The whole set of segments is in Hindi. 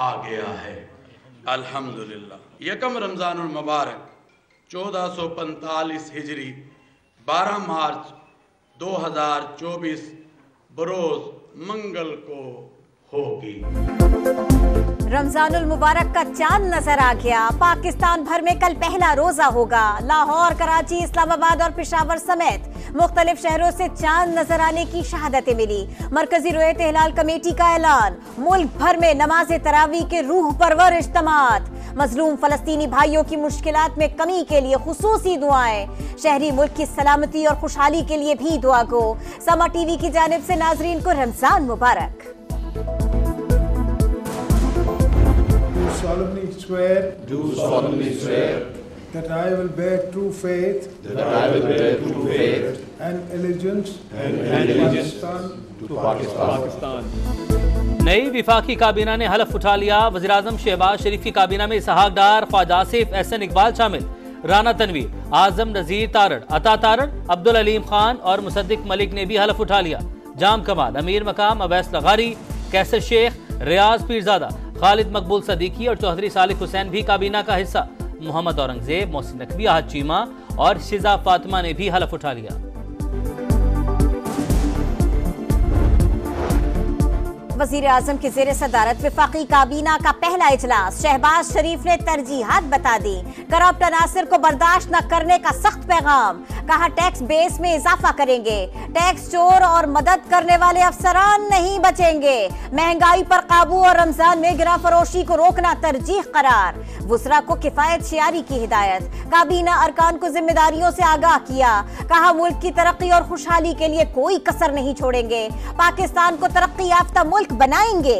आ गया है। अल्हम्दुलिल्लाह। यकम रमज़ानुल मुबारक 1445 हिजरी 12 मार्च 2024 बरोज मंगल को होगी। रमजानुल मुबारक का चांद नजर आ गया। पाकिस्तान भर में कल पहला रोजा होगा। लाहौर, कराची, इस्लामाबाद और पेशावर समेत मुख्तलिफ शहरों से चांद नजर आने की शहादतें मिली। मरकजी रुयत हिलाल कमेटी का ऐलान। मुल्क भर में नमाज तरावी के रूह परवर इज्तिमात। मजलूम फलस्तीनी भाइयों की मुश्किलात में कमी के लिए खुसूसी दुआएं। शहरी मुल्क की सलामती और खुशहाली के लिए भी दुआ गो। समा टीवी की जानिब से नाजरीन को रमजान मुबारक। Do solemnly swear that I will bear true faith and allegiance to Pakistan. नई विफाकी काबीना ने हलफ उठा लिया। वज़ीर-ए-आज़म शहबाज शरीफ की काबीना में इसहाक डार, ख्वाजा आसिफ, एहसन इकबाल शामिल। राना तनवीर, आजम नजीर तारड़, अता तारड़, अब्दुल अलीम खान और मुसद्दिक मलिक ने भी हलफ उठा लिया। जाम कमाल, अमीर मकाम अवैस लगारी, कैसर शेख, रियाज पीरजादा, खालिद मकबूल सदीकी और चौधरी सालिक हुसैन भी काबीना का हिस्सा। मोहम्मद औरंगजेब, मोहसिन नकवी, आहद चीमा और शिजा फातिमा ने भी हलफ उठा लिया। वज़ीर-ए-आज़म की ज़ेर सदारत वफाकी काबीना का पहला इजलास। शहबाज शरीफ ने तरजीहात बता दी। करप्ट अनासिर को बर्दाश्त न करने का सख्त पैगाम। कहा टैक्स बेस में इजाफा करेंगे। टैक्स चोर और मदद करने वाले अफसरान नहीं बचेंगे। महंगाई पर काबू और रमजान में गिरा फरोशी को रोकना तरजीह करार। वुज़रा को किफायत शियारी की हिदायत। काबीना अरकान को जिम्मेदारियों से आगाह किया। कहा मुल्क की तरक्की और खुशहाली के लिए कोई कसर नहीं छोड़ेंगे। पाकिस्तान को तरक्की याफ्ता मुल्क बनाएंगे।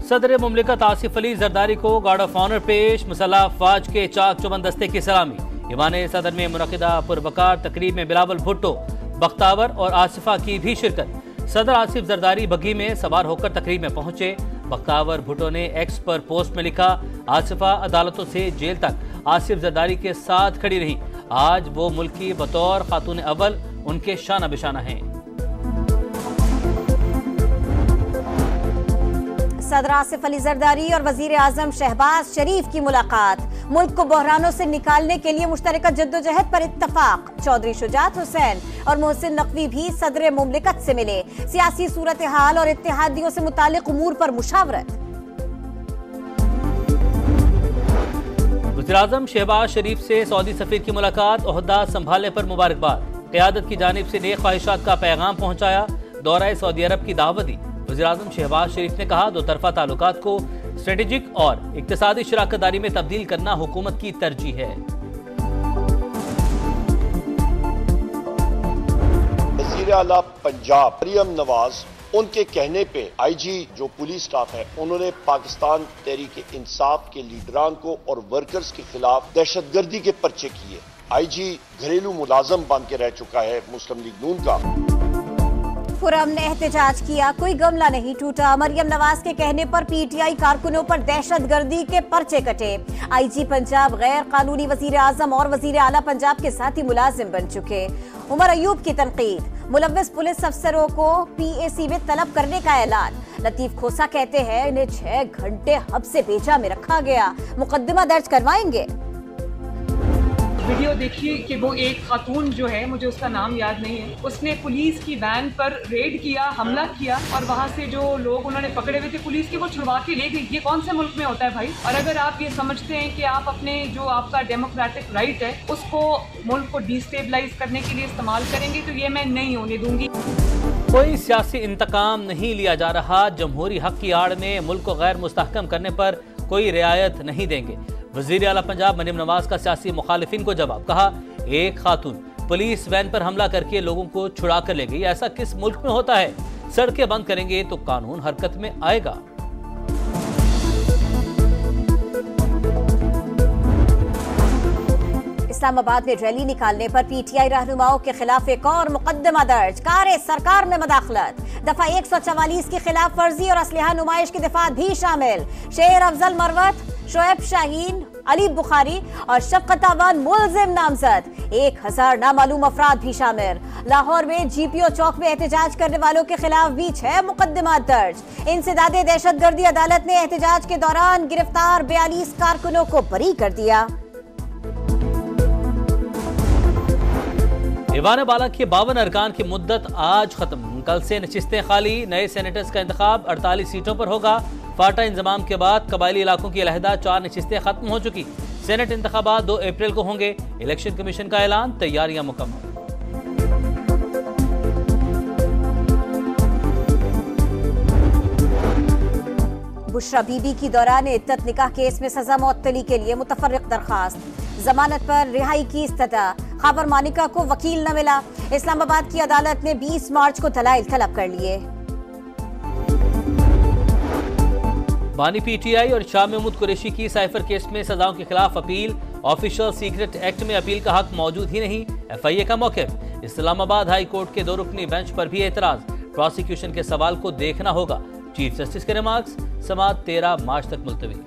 सदर मुमलिकत आसिफ अली जरदारी को गार्ड ऑफ ऑनर पेश। मुसल्लह अफवाज के चाक चौबंद दस्ते की सलामी। ईवान सदर में मुनक़िदा पुरवकार तकरीब में बिलावल भुट्टो, बख्तावर और आसिफा की भी शिरकत। सदर आसिफ जरदारी बग्घी में सवार होकर तकरीब में पहुंचे। बख्तावर भुट्टो ने एक्स पर पोस्ट में लिखा, आसिफा अदालतों से जेल तक आसिफ जरदारी के साथ खड़ी रही। आज वो मुल्क की बतौर खातून अव्वल उनके शाना बिशाना हैं। सदर आसिफ अली जरदारी और वज़ीर-ए-आज़म शहबाज शरीफ की मुलाकात। मुल्क को बहरानों से निकालने के लिए मुश्तरका जद्दोजहद पर इत्तफाक। चौधरी शुजात हुसैन और मोहसिन नकवी भी सदर मुमलिकत से मिले। सियासी सूरत हाल और इत्तेहादियों से मुतालिक उमूर पर मुशावरत। वज़ीर-ए-आज़म शहबाज शरीफ से सऊदी सफीर की मुलाकात। ओहदा संभालने पर मुबारकबाद। क़यादत की जानिब से नेक ख्वाहिशात का पैगाम पहुंचाया। दौरा सऊदी अरब की दावत दी। वज़ीर-ए-आज़म शहबाज शरीफ ने कहा, दो तरफा ताल्लुकात को स्ट्रेटेजिक और इक्तिसादी शराकतदारी में तब्दील करना हुकूमत की तरजीह है। वज़ीर आला पंजाब मरियम नवाज, उनके कहने पे आईजी जो पुलिस स्टाफ है, उन्होंने पाकिस्तान तहरीक इंसाफ के लीडरान को और वर्कर्स के खिलाफ दहशतगर्दी के पर्चे किए। आईजी घरेलू मुलाजम बन के रह चुका है मुस्लिम लीग नून का। खुरम ने एहतजाज किया, कोई गमला नहीं टूटा। मरियम नवाज के कहने पर पीटीआई कारकुनों पर दहशतगर्दी के पर्चे कटे। आईजी पंजाब गैर कानूनी वज़ीर-ए-आज़म और वज़ीर-ए-आला पंजाब के साथी मुलाजिम बन चुके। उमर अयूब की तनकीद। मुलव्वस पुलिस अफसरों को पीएसी में तलब करने का ऐलान। लतीफ खोसा कहते हैं इन्हें 6 घंटे हब्से बेजा में रखा गया। मुकदमा दर्ज करवाएंगे। वीडियो देखिए कि वो एक खातून जो है, मुझे उसका नाम याद नहीं है, उसने पुलिस की वैन पर रेड किया, हमला किया और वहाँ से जो लोग उन्होंने पकड़े हुए थे पुलिस के, वो छुड़वा के ले गई। ये कौन से मुल्क में होता है भाई? और अगर आप ये समझते हैं कि आप अपने जो आपका डेमोक्रेटिक राइट है उसको मुल्क को डिस्टेबलाइज करने के लिए इस्तेमाल करेंगे तो ये मैं नहीं होने दूंगी। कोई सियासी इंतकाम नहीं लिया जा रहा। जमहूरी हक की आड़ में मुल्क को गैर मुस्तहकम करने पर कोई रियायत नहीं देंगे। वज़ीर आला पंजाब मरियम नवाज का सियासी मुखालिफिन को जवाब। कहा, एक खातून पुलिस वैन पर हमला करके लोगों को छुड़ा कर ले गई। ऐसा किस मुल्क में होता है? सड़कें बंद करेंगे तो कानून हरकत में आएगा। इस्लामाबाद में रैली निकालने पर पीटीआई रहनुमाओं के खिलाफ एक और मुकदमा दर्ज। कार सरकार में मदाखलत। दफा 144 की खिलाफ वर्जी और असलहा नुमाइश की दफात भी शामिल। शेर अफजल मरवत, शोएब शाहीन, अली बुखारी और शफकत अवान मुलजिम नामजद, 1000 नामालूम अफराद भी शामिल। लाहौर में जीपीओ चौक में एहतजाज करने वालों के खिलाफ भी 6 मुकदमात दर्ज। इंसदादे दहशतगर्दी अदालत ने एहतजाज के दौरान गिरफ्तार 42 कारकुनों को बरी कर दिया। ईवान बाला के 52 अरकान की मुद्दत आज खत्म। कल से नशिस्तें खाली। नए सेनेटर्स का इंतखाब 48 सीटों पर होगा। फाटा इंजमाम के बाद कबायली इलाकों की अलहदा 4 नशिस्तें खत्म हो चुकी। सेनेट इंतखाबात 2 अप्रैल को होंगे। इलेक्शन कमीशन का ऐलान, तैयारियां मुकम्मल। बुशरा बीबी की दौरान इद्दत निकाह केस में सजा मुअत्तली के लिए मुतफर्रिक दरखास्त। जमानत पर रिहाई की इस्तदा। खबर मानिका को वकील न मिला। इस्लामाबाद की अदालत ने 20 मार्च को दलाइल तलब कर लिए। बानी पीटीआई और शाह महमूद कुरैशी की साइफर केस में सजाओं के खिलाफ अपील। ऑफिशियल सीक्रेट एक्ट में अपील का हक मौजूद ही नहीं। FIA का मौक़िफ़। इस्लामाबाद हाई कोर्ट के 2 रुकनी बेंच पर भी एतराज। प्रोसिक्यूशन के सवाल को देखना होगा। चीफ जस्टिस के रिमार्क्स। समाअत 13 मार्च तक मुलतवी।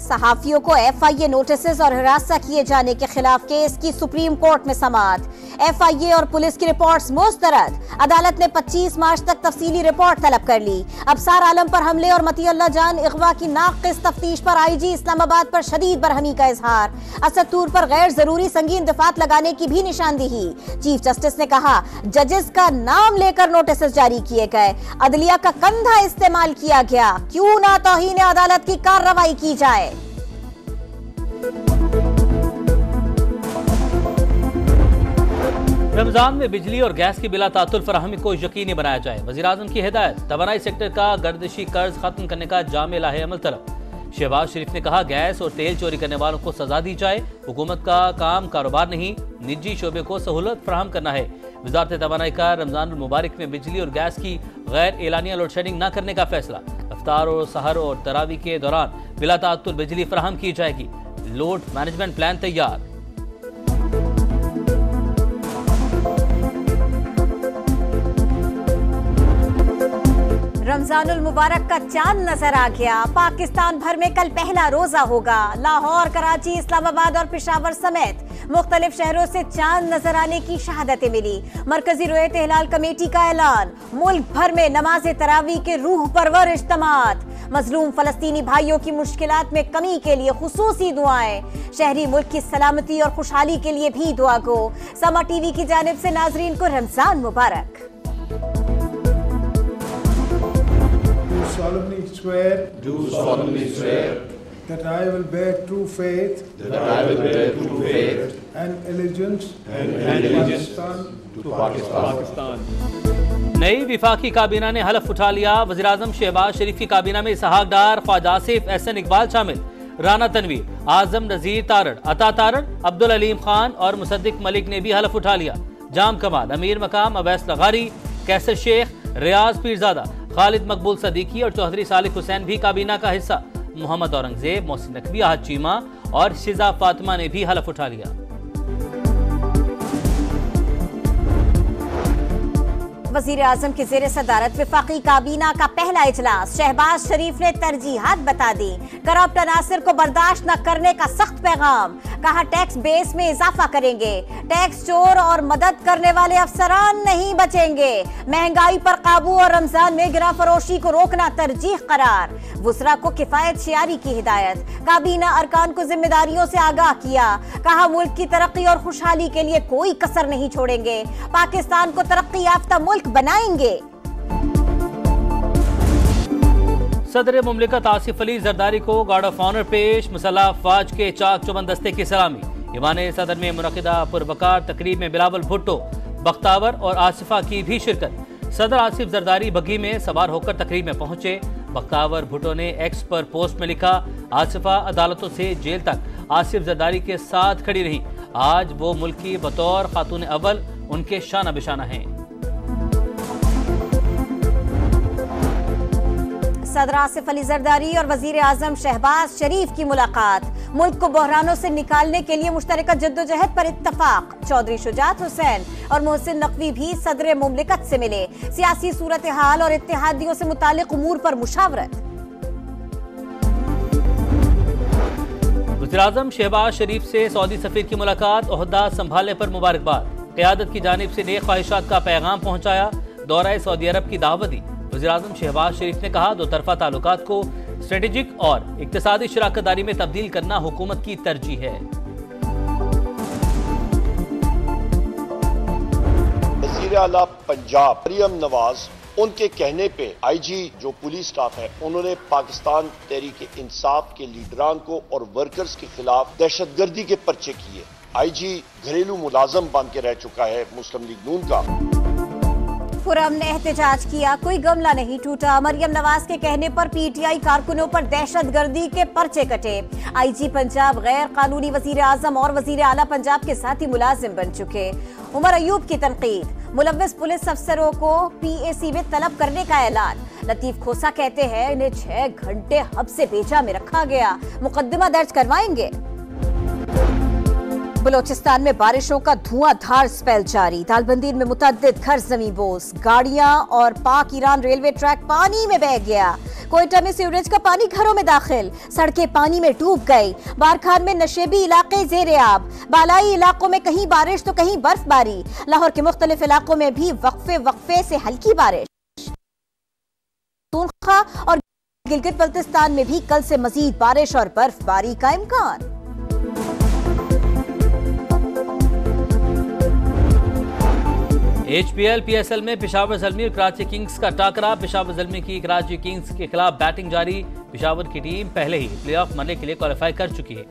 सहाफियों को FIA नोटिस और हिरासत किए जाने के खिलाफ केस की सुप्रीम कोर्ट में समाअत। FIA और पुलिस की रिपोर्ट्स मुस्तरद। अदालत ने 25 मार्च तक तफसीली रिपोर्ट तलब कर ली। अबसार आलम पर हमले और मतीउल्लाह जान इगवा की नाक़िस तफ्तीश पर IG इस्लामाबाद पर शदीद बरहमी का इजहार। असद तूर पर गैर जरूरी संगीन दफात लगाने की भी निशानदेही। चीफ जस्टिस ने कहा जजेस का नाम लेकर नोटिस जारी किए गए। अदलिया का कंधा इस्तेमाल किया गया। क्यों ना तौहीन अदालत की कार्रवाई की जाए। रमजान में बिजली और गैस की बिला तातुल फराहमी को यकीनी बनाया जाए। वज़ीर-ए-आज़म की हिदायत। तवानाई सेक्टर का गर्दिशी कर्ज खत्म करने का जामे लाहे अमल तलब। शहबाज शरीफ ने कहा गैस और तेल चोरी करने वालों को सजा दी जाए। हुकूमत का काम कारोबार नहीं, निजी शोबे को सहूलत फराहम करना है। वज़ारत तवानाई का रमजान मुबारक में बिजली और गैस की गैर एलानिया लोड शेडिंग न करने का फैसला। इफ्तार और सहर और तरावी के दौरान बिला तातुल बिजली फराहम की जाएगी। लोड मैनेजमेंट प्लान तैयार। रमजानुल मुबारक का चांद नजर आ गया। पाकिस्तान भर में कल पहला रोजा होगा। लाहौर, कराची, इस्लामाबाद और पेशावर समेत मुख्तलिफ शहरों से चांद नजर आने की शहादतें मिली। मरकजी रुयत हिलाल कमेटी का ऐलान। मुल्क भर में नमाज तरावी के रूह परवर इज्तिमात। मजलूम फलस्तीनी भाइयों की मुश्किलात में कमी के लिए खुसूसी दुआएं। शहरी मुल्क की सलामती और खुशहाली के लिए भी दुआ गो। समा TV की जानिब से नाजरीन को रमजान मुबारक। Do solemnly swear that I will bear true faith and allegiance to Pakistan. नई विफाकी काबीना ने हलफ उठा लिया। वज़ीर-ए-आज़म शहबाज शरीफ की काबीना में इसहाक डार, ख्वाजा आसिफ, एहसन इकबाल शामिल। राना तनवीर, आजम नजीर तारड़, अता तारड़, अब्दुल अलीम खान और मुसद्दिक मलिक ने भी हलफ उठा लिया। जाम कमाल, अमीर मकाम अवैस लगारी, कैसर शेख, रियाज पीरजादा, खालिद मकबूल सदीकी और चौधरी सालिक हुसैन भी काबीना का हिस्सा। मोहम्मद औरंगजेब, मोहसिन नकवी, आहद चीमा और शिजा फातिमा ने भी हलफ उठा लिया। वज़ीर-ए-आज़म की ज़ेर सदारत वफाकी काबीना का पहला इजलास। शहबाज शरीफ ने तरजीहात बता दी। करप्ट अनासिर को बर्दाश्त न करने का सख्त पैगाम। कहा टैक्स बेस में इजाफा करेंगे। टैक्स चोर और मदद करने वाले अफसरान नहीं बचेंगे। महंगाई पर काबू और रमजान में गिरा फरोशी को रोकना तरजीह करार। वुज़रा को किफायत शियारी की हिदायत। काबीना अरकान को जिम्मेदारियों से आगाह किया। कहा मुल्क की तरक्की और खुशहाली के लिए कोई कसर नहीं छोड़ेंगे। पाकिस्तान को तरक्की याफ्ता मुल्क बनाएंगे। सदर मुमलिकत आसिफ अली जरदारी को गार्ड ऑफ ऑनर पेश। मुसल्लह अफवाज के चाक चौबंद दस्ते की सलामी। ईवान सदर में मुनक़िदा पुरवकार तकरीब में बिलावल भुट्टो, बख्तावर और आसिफा की भी शिरकत। सदर आसिफ जरदारी बग्घी में सवार होकर तकरीब में पहुंचे। बख्तावर भुट्टो ने एक्स पर पोस्ट में लिखा, आसिफा अदालतों से जेल तक आसिफ जरदारी के साथ खड़ी रही। आज वो मुल्क की बतौर खातून अव्वल उनके शाना बिशाना हैं। सदर आसिफ अली जरदारी और वजीर आजम शहबाज शरीफ की मुलाकात। मुल्क को बहरानों से निकालने के लिए मुश्तरका जद्दोजहद पर इत्तफाक। चौधरी शुजात हुसैन और मोहसिन नकवी भी सदर मुमलिकत से मिले। सियासी सूरत हाल और इत्तेहादियों से मुतालिक उमूर पर मुशावरत। वज़ीर आज़म शहबाज शरीफ से सऊदी सफीर की मुलाकात। ओहदा संभालने पर मुबारकबाद। क़यादत की जानिब से नेक ख्वाहिशात का पैगाम पहुंचाया। दौरा सऊदी अरब की दावत दी। वज़ीर आज़म शहबाज शरीफ ने कहा, दो तरफा ताल्लुकात को स्ट्रेटेजिक और इक्तिसादी शराकतदारी में तब्दील करना हुकूमत की तरजीह है। वज़ीर आला पंजाब मरियम नवाज, उनके कहने पे आईजी जो पुलिस स्टाफ है, उन्होंने पाकिस्तान तहरीक इंसाफ के लीडरान को और वर्कर्स के खिलाफ दहशतगर्दी के पर्चे किए। आईजी घरेलू मुलाजम बन के रह चुका है मुस्लिम लीग नून का। खुरम ने एहतजाज किया, कोई गमला नहीं टूटा। मरियम नवाज के कहने पर पीटीआई कारकुनों पर दहशतगर्दी के पर्चे कटे। आईजी पंजाब गैर कानूनी वजीर आजम और वजीर आला पंजाब के साथी मुलाजिम बन चुके। उमर अयूब की तनकीद। मुलव्विस पुलिस अफसरों को पीएसी में तलब करने का ऐलान। लतीफ खोसा कहते हैं इन्हें 6 घंटे हब्से बेजा में रखा गया, मुकदमा दर्ज करवाएंगे। बलोचिस्तान में बारिशों का धुआंधार स्पेल जारी। तालबंदीन में मुतअद्दिद घर जमी बोस। गाड़ियां और पाक ईरान रेलवे ट्रैक पानी में बह गया। कोयटा में सीवरेज का पानी घरों में दाखिल। सड़कें पानी में डूब गई। बारखान में नशेबी इलाके जेर-ए-आब। बालाई इलाकों में कहीं बारिश तो कहीं बर्फबारी। लाहौर के मुख्तलिफ इलाकों में भी वक्फे से हल्की बारिश। तूनखा और गिलगित बल्तिस्तान में भी कल से मजीद बारिश और बर्फबारी का इम्कान। HPL PSL में पेशावर ज़ल्मी और कराची किंग्स का टाकरा। पेशावर ज़ल्मी की कराची किंग्स के खिलाफ बैटिंग जारी। पेशावर की टीम पहले ही प्लेऑफ मरने के लिए क्वालिफाई कर चुकी है।